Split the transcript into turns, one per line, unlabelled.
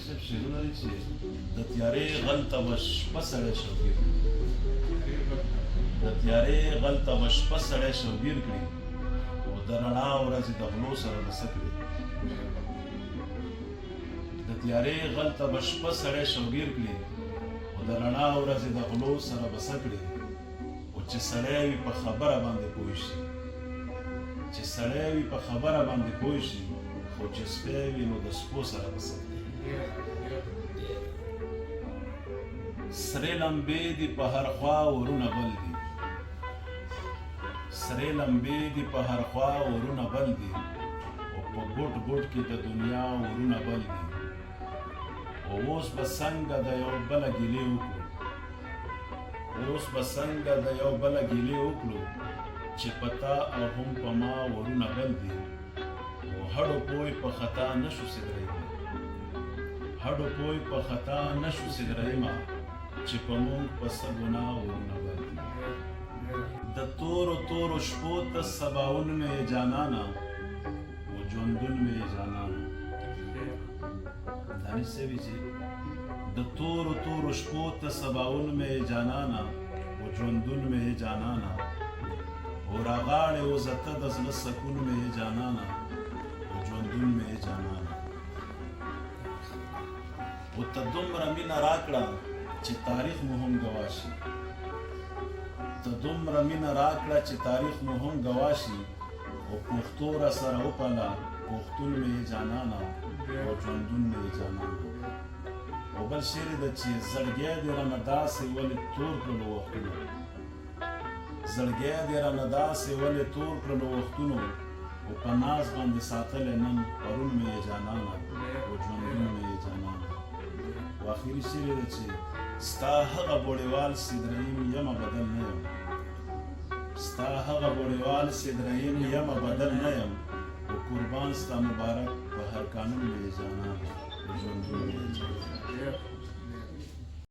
صاحب شعرونه دي چې د تیارې غل ته به شپه سړی شوګیر کړي د تیارې غل ته به شپه سړی شوګیر کړي او د رڼا ورځې د غلو سره به څه کړي د تیارې غل ته به شپه سړی شوګیر کړي او د رڼا ورځې د غلو سره به څه کړي او چې سړی وي په خبره باندې پوه شي چې سړی وي په خبره باندې پوه شي خو چې سپی وي نو د سپو سره به څه کړي سرې لمبې دي په هر خوا ورونه بل دي سرې لمبې دي په هر خوا ورونه بل دي او په ګوټ ګوټ کې د دنیا ورونه بل دي او اوس به څنګه د یو بله ګیلې وکړو اوس به څنګه د یو بله ګیلې وکړو چې په تا او هم په ما ورونه بل دي او هډو پوی په خطا نشو سدرېما هډو پوی په خطا نشو سدرېما چې په مونږ په څه ګناه ورونه بل دي د تورو تورو شپو ته سباون مې جانانا و ژوندون مې جانانا دانش سوي چې د تورو تورو شپو ته سباون مې جانانا و ژوندون مې جانانا او راغاړې او زته د زړه سکون مې جانانا و ژوندون مې جانانا او ته دومره مینه راکړه چې تاریخ مو هم ګواه شي ته دومره مینه راکړه چې تاریخ مو هم ګواه شي او پښتو را سره وپاله پښتون مې جانانا او ژوندون مې جانانا او بل شعر یې ده چې زړګی دې رانه داسې ولې تور کړلو وختونو زړګی دې رانه داسې ولې تور کړلو وختونو او په ناز باندې ساتلی نن پرون مې جانانا او ژوندون مې جانانا او اخري شعر یې ده چې ستا هغه بوړیوال سیدریم یمه بدل نه یم ستا هغه بوړیوال سیدریم یمه بدل نه یم او قربان ستا مبارک په هر قانون مې جانان ژوندون مې جانان